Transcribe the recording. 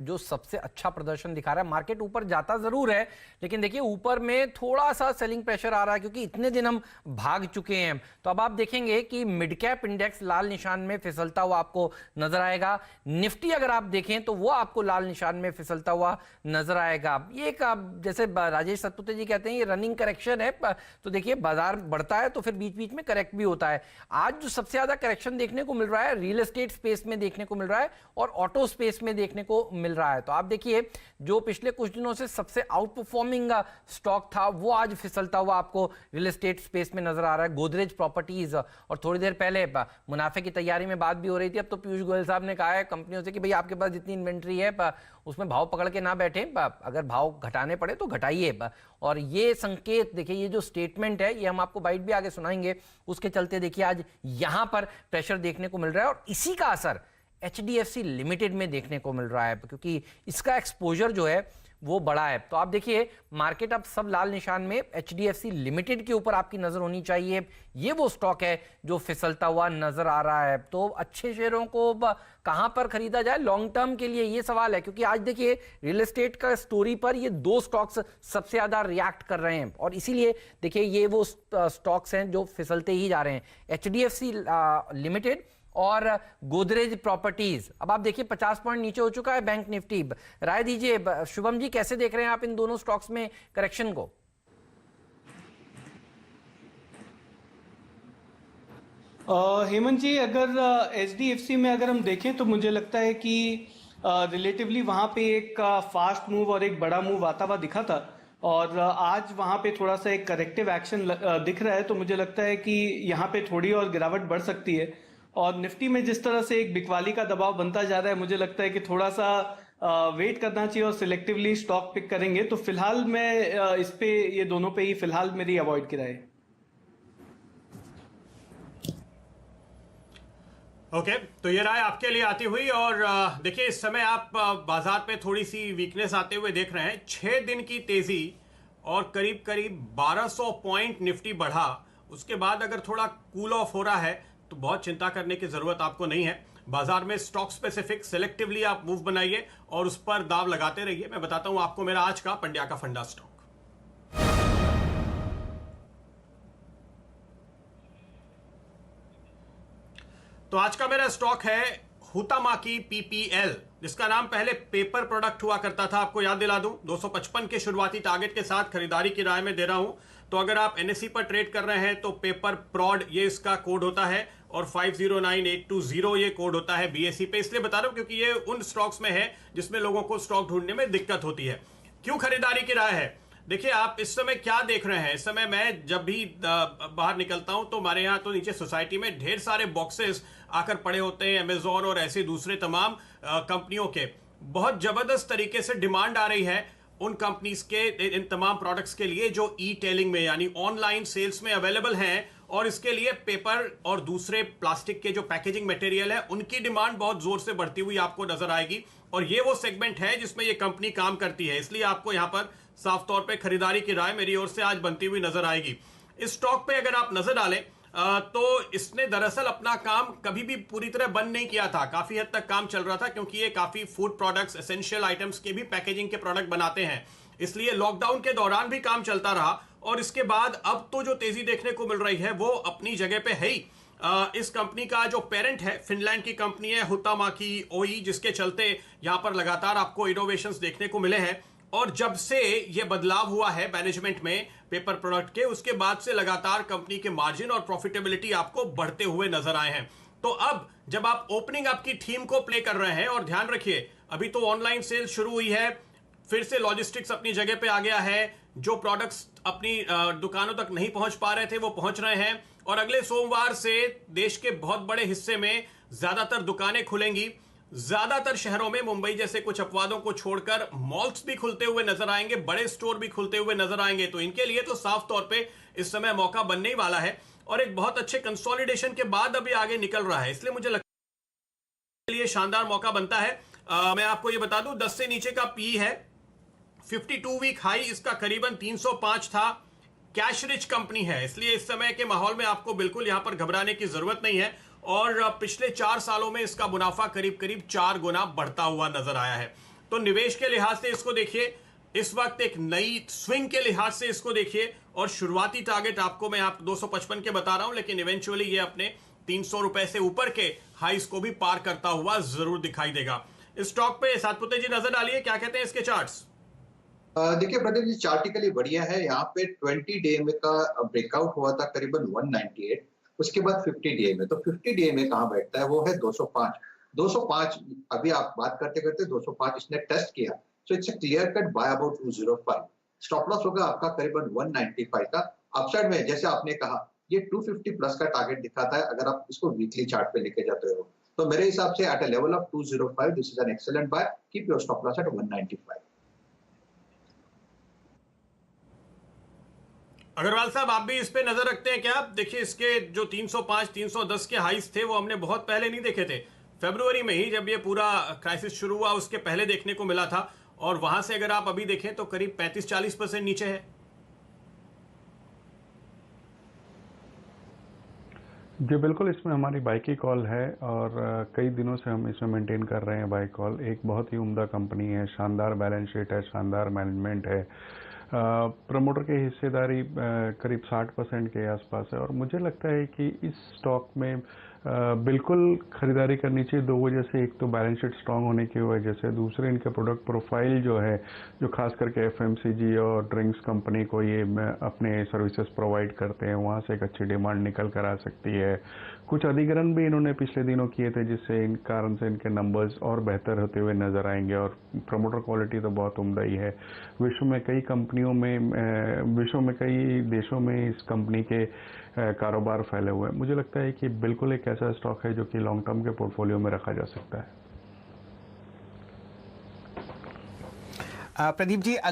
जो सबसे अच्छा प्रदर्शन दिखा रहा है। मार्केट ऊपर जाता जरूर है, लेकिन देखिए ऊपर में थोड़ा सा सेलिंग प्रेशर आ रहा है क्योंकि इतने दिन हम भाग चुके हैं। तो अब आप देखेंगे कि मिड कैप इंडेक्स लाल निशान में फिसलता हुआ आपको नजर आएगा। निफ्टी अगर आप देखें तो वो आपको लाल निशान में फिसलता हुआ नजर आएगा। ये एक जैसे राजेश सतपुते जी कहते हैं, ये रनिंग करेक्शन है। तो देखिए बाजार बढ़ता है तो फिर बीच बीच में करेक्ट भी होता है। आज जो सबसे ज्यादा करेक्शन देखने को मिल रहा है रियल एस्टेट स्पेस में देखने को मिल रहा है और ऑटो स्पेस में देखने को मिल रहा है। तो आप देखिए जो पिछले कुछ दिनों से सबसे आउट परफॉर्मिंग स्टॉक था वो आज फिसलता हुआ आपको रियल एस्टेट स्पेस में नजर आ रहा है, गोदरेज प्रॉपर्टीज। और थोड़ी देर पहले मुनाफे की तैयारी में बात भी हो रही थी। अब तो पीयूष गोयल साहब ने कहा है कंपनियों से कि भाई आपके पास जितनी इन्वेंट्री है उसमें भाव पकड़ के ना बैठे, अगर भाव घटाने पड़े तो घटाइए। और ये संकेत देखिए, ये जो स्टेटमेंट है ये हम आपको बाइट भी आगे सुनाएंगे, उसके चलते देखिए आज यहां पर प्रेशर देखने को मिल रहा है। और इसी का असर एचडीएफसी लिमिटेड में देखने को मिल रहा है क्योंकि इसका एक्सपोजर जो है वो बड़ा है। तो आप देखिए मार्केट अब सब लाल निशान में, एचडीएफसी लिमिटेड के ऊपर आपकी नजर होनी चाहिए। ये वो स्टॉक है जो फिसलता हुआ नजर आ रहा है। तो अच्छे शेयरों को कहां पर खरीदा जाए लॉन्ग टर्म के लिए, ये सवाल है। क्योंकि आज देखिए रियल एस्टेट का स्टोरी पर ये दो स्टॉक्स सबसे ज्यादा रिएक्ट कर रहे हैं और इसीलिए देखिए ये वो स्टॉक्स हैं जो फिसलते ही जा रहे हैं, एचडीएफसी लिमिटेड और गोदरेज प्रॉपर्टीज। अब आप देखिए 50 पॉइंट नीचे हो चुका है बैंक निफ्टी। राय दीजिए शुभम जी, कैसे देख रहे हैं आप इन दोनों स्टॉक्स में करेक्शन को? हेमंत जी, अगर एचडीएफसी में अगर हम देखें तो मुझे लगता है कि रिलेटिवली वहां पे एक फास्ट मूव और एक बड़ा मूव आता हुआ दिखा था और आज वहां पे थोड़ा सा एक करेक्टिव एक्शन दिख रहा है। तो मुझे लगता है कि यहाँ पे थोड़ी और गिरावट बढ़ सकती है। और निफ्टी में जिस तरह से एक बिकवाली का दबाव बनता जा रहा है, मुझे लगता है कि थोड़ा सा वेट करना चाहिए और सिलेक्टिवली स्टॉक पिक करेंगे। तो फिलहाल मैं इस पे, ये दोनों पे ही फिलहाल मेरी अवॉइड की राय। ओके, तो ये राय आपके लिए आती हुई। और देखिए इस समय आप बाजार पे थोड़ी सी वीकनेस आते हुए देख रहे हैं। 6 दिन की तेजी और करीब करीब 1200 पॉइंट निफ्टी बढ़ा। उसके बाद अगर थोड़ा कूल ऑफ हो रहा है तो बहुत चिंता करने की जरूरत आपको नहीं है। बाजार में स्टॉक स्पेसिफिक सिलेक्टिवली आप मूव बनाइए और उस पर दाव लगाते रहिए। मैं बताता हूं आपको मेरा आज का पंड्या का फंडा स्टॉक। तो आज का मेरा स्टॉक है हुतामाकी पीपीएल, जिसका नाम पहले पेपर प्रोडक्ट हुआ करता था। आपको याद दिला दूं, 255 के शुरुआती टारगेट के साथ खरीदारी की राय में दे रहा हूं। तो अगर आप एनएसई पर ट्रेड कर रहे हैं तो पेपर प्रॉड ये इसका कोड होता है और 509820 ये कोड होता है बीएसई पे। इसलिए बता रहा हूं क्योंकि ये उन स्टॉक्स में है जिसमें लोगों को स्टॉक ढूंढने में दिक्कत होती है। क्यों खरीदारी की राय है? देखिए आप इस समय क्या देख रहे हैं, इस समय मैं जब भी बाहर निकलता हूं तो हमारे यहां तो नीचे सोसाइटी में ढेर सारे बॉक्सेस आकर पड़े होते हैं अमेजॉन और ऐसे दूसरे तमाम कंपनियों के। बहुत जबरदस्त तरीके से डिमांड आ रही है उन कंपनीज के इन तमाम प्रोडक्ट्स के लिए जो ई टेलिंग में यानी ऑनलाइन सेल्स में अवेलेबल हैं। और इसके लिए पेपर और दूसरे प्लास्टिक के जो पैकेजिंग मटेरियल है उनकी डिमांड बहुत जोर से बढ़ती हुई आपको नजर आएगी। और ये वो सेगमेंट है जिसमें ये कंपनी काम करती है, इसलिए आपको यहां पर साफ तौर पे खरीदारी की राय मेरी ओर से आज बनती हुई नजर आएगी। इस स्टॉक पे अगर आप नजर डालें तो इसने दरअसल अपना काम कभी भी पूरी तरह बंद नहीं किया था। काफी हद तक काम चल रहा था क्योंकि ये काफी फूड प्रोडक्ट्स, एसेंशियल आइटम्स के भी पैकेजिंग के प्रोडक्ट बनाते हैं, इसलिए लॉकडाउन के दौरान भी काम चलता रहा। और इसके बाद अब तो जो तेजी देखने को मिल रही है वो अपनी जगह पे है ही। इस कंपनी का जो पेरेंट है फिनलैंड की कंपनी है हुतामाकी ओई, जिसके चलते यहां पर लगातार आपको इनोवेशंस देखने को मिले हैं। और जब से ये बदलाव हुआ है मैनेजमेंट में पेपर प्रोडक्ट के, उसके बाद से लगातार कंपनी के मार्जिन और प्रॉफिटेबिलिटी आपको बढ़ते हुए नजर आए हैं। तो अब जब आप ओपनिंग आपकी थीम को प्ले कर रहे हैं, और ध्यान रखिए अभी तो ऑनलाइन सेल शुरू हुई है, फिर से लॉजिस्टिक्स अपनी जगह पे आ गया है, जो प्रोडक्ट्स अपनी दुकानों तक नहीं पहुंच पा रहे थे वो पहुंच रहे हैं। और अगले सोमवार से देश के बहुत बड़े हिस्से में ज्यादातर दुकानें खुलेंगी। ज्यादातर शहरों में मुंबई जैसे कुछ अपवादों को छोड़कर मॉल्स भी खुलते हुए नजर आएंगे, बड़े स्टोर भी खुलते हुए नजर आएंगे। तो इनके लिए तो साफ तौर पे इस समय मौका बनने ही वाला है और एक बहुत अच्छे कंसोलिडेशन के बाद अभी आगे निकल रहा है, इसलिए मुझे लगता है लिए शानदार मौका बनता है। मैं आपको ये बता दूं 10 से नीचे का पी है, 52 वीक हाई इसका करीबन 305 था। कैश रिच कंपनी है, इसलिए इस समय के माहौल में आपको बिल्कुल यहां पर घबराने की जरूरत नहीं है। और पिछले 4 सालों में इसका मुनाफा करीब करीब 4 गुना बढ़ता हुआ नजर आया है। तो निवेश के लिहाज से इसको देखिए, इस वक्त एक नई स्विंग के लिहाज से इसको देखिए, और शुरुआती टारगेट आपको मैं 255 के बता रहा हूं, लेकिन इवेंचुअली ये अपने 300 रुपए से ऊपर के हाइस को भी पार करता हुआ जरूर दिखाई देगा। इस स्टॉक पे सातपुते जी नजर डालिए, क्या कहते हैं इसके चार्ट्स? देखिए प्रदीप जी, चार्टिकली बढ़िया है। यहाँ पे 20 DMA का ब्रेकआउट हुआ था करीबन 198, उसके बाद 50 DMA। तो 50 DMA कहाँ बैठता है? वो है 205। 205 अभी आप बात करते करते 205 इसने टेस्ट किया, so it's a clear cut by about 205। Stop loss होगा आपका करीबन 195 का। अपसाइड में जैसे आपने कहा, ये 250 प्लस का टारगेट दिखाता है अगर आप इसको वीकली चार्ट पे लेके जाते हो। तो मेरे हिसाब से at a level of 205 this is an excellent buy. Keep your stop loss at 195। Agarwal साहब, आप भी इस पे नजर रखते हैं क्या? देखिए, इसके जो 305 310 के हाइस थे वो हमने बहुत पहले नहीं देखे थे। फरवरी में ही जब ये पूरा क्राइसिस शुरू हुआ उसके पहले देखने को मिला था, और वहां से अगर आप अभी देखें तो करीब 35-40% नीचे है। जी बिल्कुल, इसमें हमारी बाई की कॉल है और कई दिनों से हम इसमें मेंटेन कर रहे हैं बाई कॉल। एक बहुत ही उम्दा कंपनी है, शानदार बैलेंस शीट है, शानदार मैनेजमेंट है। प्रमोटर की हिस्सेदारी करीब 60% के आसपास है, और मुझे लगता है कि इस स्टॉक में बिल्कुल खरीदारी करनी चाहिए। दो वजह से, एक तो बैलेंस शीट स्ट्रांग होने की वजह से, दूसरे इनके प्रोडक्ट प्रोफाइल जो है, जो खास करके FMCG और ड्रिंक्स कंपनी को ये अपने सर्विसेज प्रोवाइड करते हैं, वहाँ से एक अच्छी डिमांड निकल कर आ सकती है। कुछ अधिग्रहण भी इन्होंने पिछले दिनों किए थे, जिससे इन कारण से इनके नंबर्स और बेहतर होते हुए नजर आएंगे, और प्रमोटर क्वालिटी तो बहुत उम्दा ही है। विश्व में कई कंपनियों में, विश्व में कई देशों में इस कंपनी के कारोबार फैले हुए हैं। मुझे लगता है कि बिल्कुल एक ऐसा स्टॉक है जो कि लॉन्ग टर्म के पोर्टफोलियो में रखा जा सकता है। प्रदीप जी, अगर